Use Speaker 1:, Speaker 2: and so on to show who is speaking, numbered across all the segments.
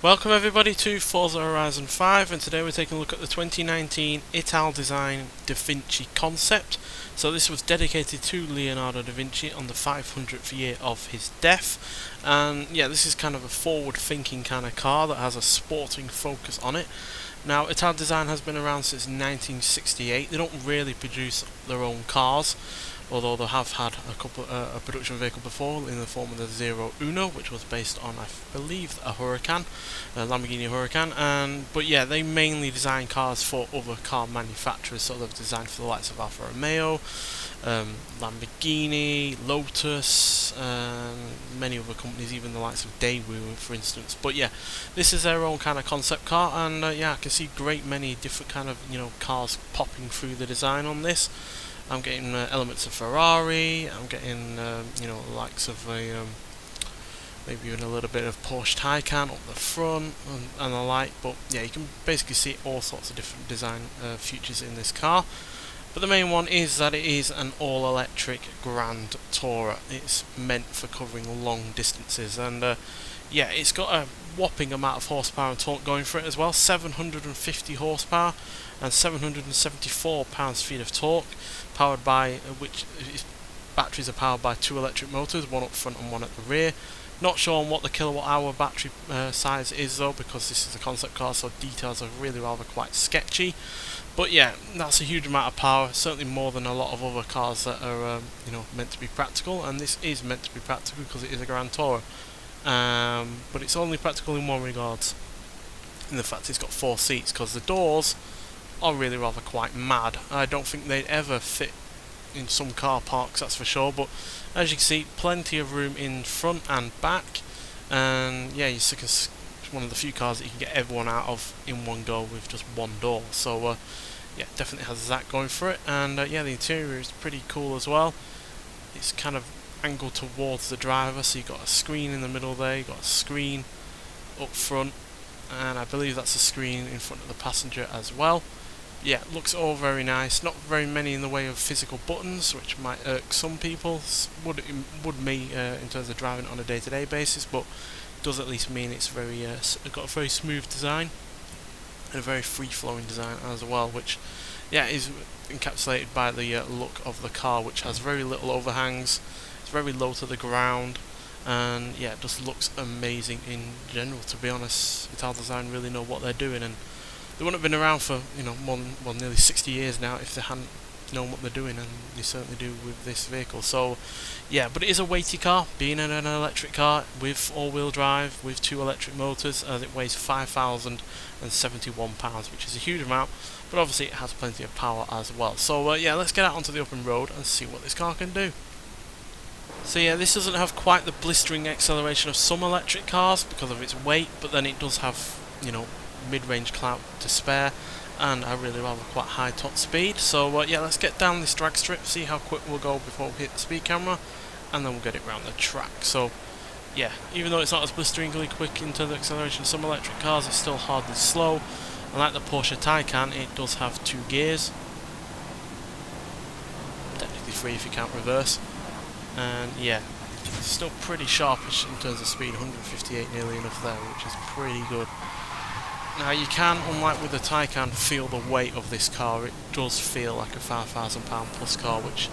Speaker 1: Welcome everybody to Forza Horizon 5, and today we're taking a look at the 2019 Italdesign Davinci concept. So this was dedicated to Leonardo da Vinci on the 500th year of his death, and yeah, this is kind of a forward-thinking kind of car that has a sporting focus on it. Now, Italdesign has been around since 1968. They don't really produce their own cars, although they have had a production vehicle before in the form of the Zero Uno, which was based on, I believe, a Lamborghini Huracan. But yeah, they mainly design cars for other car manufacturers. So they've designed for the likes of Alfa Romeo, Lamborghini, Lotus, and many other companies, even the likes of Daewoo, for instance. But yeah, this is their own kind of concept car, and yeah, I can see many different kind of cars popping through the design on this. I'm getting elements of Ferrari. I'm getting the likes of a maybe even a little bit of Porsche Taycan up the front and the like. But yeah, you can basically see all sorts of different design features in this car. But the main one is that it is an all-electric Grand Tourer. It's meant for covering long distances, and yeah, it's got a whopping amount of horsepower and torque going for it as well. 750 horsepower and 774 pounds-feet of torque, powered by batteries are powered by two electric motors, one up front and one at the rear. Not sure on what the kilowatt-hour battery size is though, because this is a concept car, so details are really rather quite sketchy. But yeah, that's a huge amount of power, certainly more than a lot of other cars that are meant to be practical, and this is meant to be practical because it is a Grand Tourer. But it's only practical in one regard, in the fact it's got 4 seats, because the doors are really rather quite mad. I don't think they'd ever fit in some car parks, that's for sure, but as you can see, plenty of room in front and back, and yeah, it's one of the few cars that you can get everyone out of in one go with just one door. So yeah, definitely has that going for it. And yeah, the interior is pretty cool as well. It's kind of angled towards the driver, so you've got a screen in the middle there, you've got a screen up front, and I believe that's a screen in front of the passenger as well. Yeah, looks all very nice. Not very many in the way of physical buttons, which might irk some people. Would me in terms of driving on a day-to-day basis, but does at least mean it's got a very smooth design and a very free-flowing design as well, which yeah is encapsulated by the look of the car, which has very little overhangs. It's very low to the ground, and yeah, it just looks amazing in general. To be honest, Italdesign really know what they're doing, and they wouldn't have been around for nearly 60 years now if they hadn't known what they're doing, and they certainly do with this vehicle. So yeah, but it is a weighty car, being an electric car with all-wheel drive with 2 electric motors, as it weighs 5,071 pounds, which is a huge amount, but obviously it has plenty of power as well. So yeah, let's get out onto the open road and see what this car can do. So yeah, this doesn't have quite the blistering acceleration of some electric cars because of its weight, but then it does have mid-range clout to spare, and a really rather quite high top speed. So yeah, let's get down this drag strip, see how quick we'll go before we hit the speed camera, and then we'll get it round the track. So yeah, even though it's not as blisteringly quick in terms of acceleration as some electric cars, it's still hardly slow. And like the Porsche Taycan, it does have 2 gears, technically 3 if you count reverse, and yeah, it's still pretty sharpish in terms of speed, 158 nearly enough there, which is pretty good. Now you can, unlike with the Taycan, feel the weight of this car. It does feel like a £5,000 plus car, which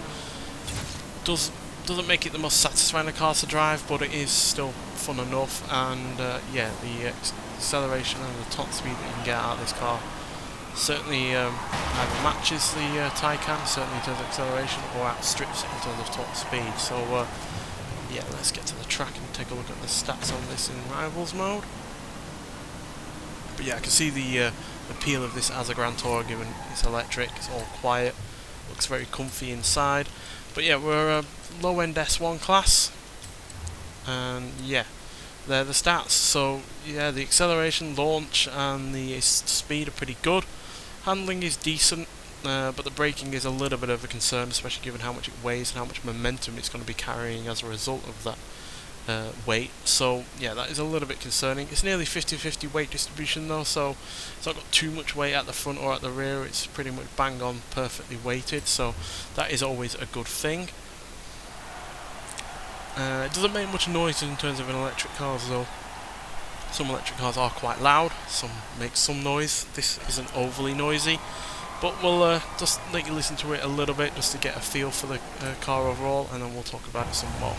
Speaker 1: doesn't make it the most satisfying car to drive, but it is still fun enough. And yeah, the acceleration and the top speed that you can get out of this car certainly either matches the Taycan, certainly in terms of acceleration, or outstrips it in terms of top speed. So yeah, let's get to the track and take a look at the stats on this in Rivals mode. But yeah, I can see the appeal of this as a Grand Tourer, given it's electric, it's all quiet, looks very comfy inside. But yeah, we're a low-end S1 class, and yeah, they're the stats. So yeah, the acceleration, launch, and the speed are pretty good. Handling is decent, but the braking is a little bit of a concern, especially given how much it weighs and how much momentum it's going to be carrying as a result of that weight. So yeah, that is a little bit concerning. It's nearly 50-50 weight distribution though, so it's not got too much weight at the front or at the rear. It's pretty much bang on perfectly weighted, so that is always a good thing. It doesn't make much noise in terms of an electric car though, Some electric cars are quite loud, some make some noise. This isn't overly noisy, but we'll just let you listen to it a little bit just to get a feel for the car overall, and then we'll talk about it some more.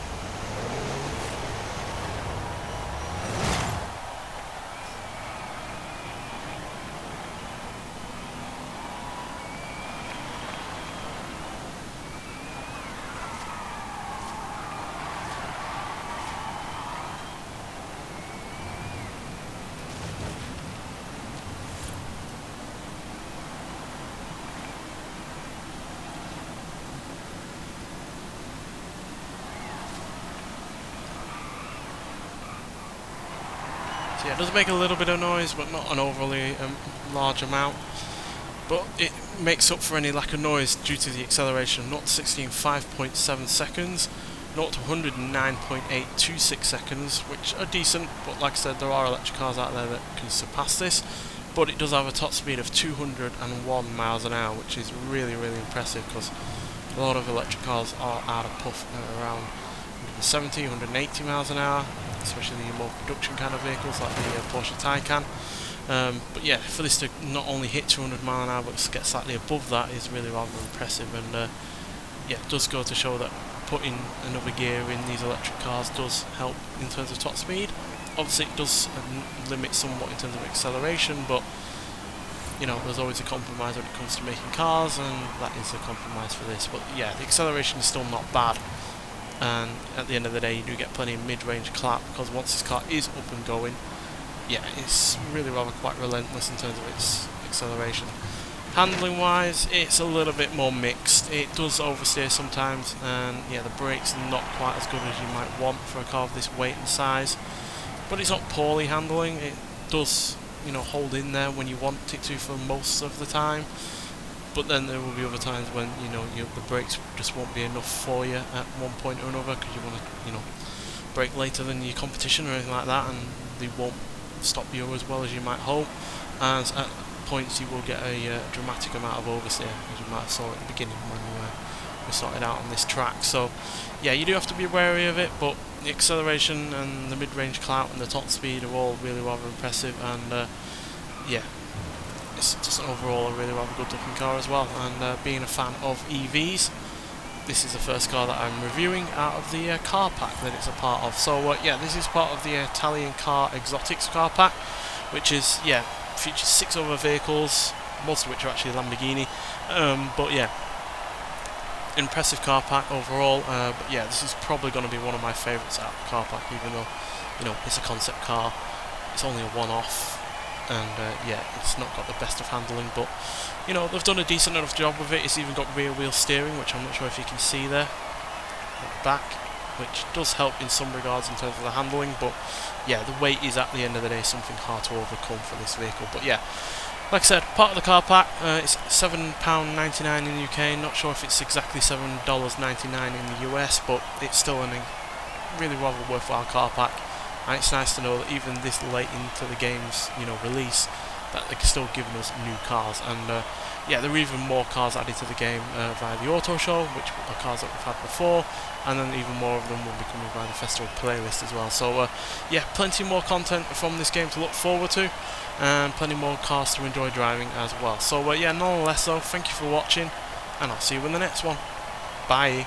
Speaker 1: Yeah, it does make a little bit of noise, but not an overly large amount. But it makes up for any lack of noise due to the acceleration. 0 to 60 in 5.7 seconds, 0 to 109.826 seconds, which are decent. But like I said, there are electric cars out there that can surpass this. But it does have a top speed of 201 miles an hour, which is really impressive, because a lot of electric cars are out of puff at around 170, 180 miles an hour, especially the more production kind of vehicles like the Porsche Taycan. But yeah, for this to not only hit 200 mile an hour but to get slightly above that is really rather impressive, and yeah, it does go to show that putting another gear in these electric cars does help in terms of top speed. Obviously it does limit somewhat in terms of acceleration, but you know, there's always a compromise when it comes to making cars, and that is a compromise for this. But yeah, the acceleration is still not bad, and at the end of the day you do get plenty of mid-range clap, because once this car is up and going, yeah, it's really rather quite relentless in terms of its acceleration. Handling wise, it's a little bit more mixed. It does oversteer sometimes, and yeah, the brakes are not quite as good as you might want for a car of this weight and size, but it's not poorly handling. It does, you know, hold in there when you want it to for most of the time. But then there will be other times when, you know, the brakes just won't be enough for you at one point or another, because you want to, you know, brake later than your competition or anything like that, and they won't stop you as well as you might hope. And at points you will get a dramatic amount of oversteer, as you might have saw at the beginning when we started out on this track. So yeah, you do have to be wary of it, but the acceleration and the mid-range clout and the top speed are all really rather impressive, and yeah, it's just overall a really rather good looking car as well. And being a fan of EVs, this is the first car that I'm reviewing out of the car pack that it's a part of. So yeah, this is part of the Italian Car Exotics car pack, which is, yeah, features 6 other vehicles, most of which are actually Lamborghini. But yeah, impressive car pack overall. But yeah, this is probably going to be one of my favourites out of the car pack, even though, you know, it's a concept car, it's only a one-off, and yeah, it's not got the best of handling, but you know, they've done a decent enough job with it. It's even got rear wheel steering, which I'm not sure if you can see there at the back, which does help in some regards in terms of the handling. But yeah, the weight is at the end of the day something hard to overcome for this vehicle. But yeah, like I said, part of the car pack. It's £7.99 in the UK. Not sure if it's exactly $7.99 in the US, but it's still a really rather worthwhile car pack. And it's nice to know that even this late into the game's, you know, release, that they're still giving us new cars. And yeah, there are even more cars added to the game via the Auto Show, which are cars that we've had before, and then even more of them will be coming via the festival playlist as well. So yeah, plenty more content from this game to look forward to, and plenty more cars to enjoy driving as well. So yeah, nonetheless though, thank you for watching, and I'll see you in the next one. Bye.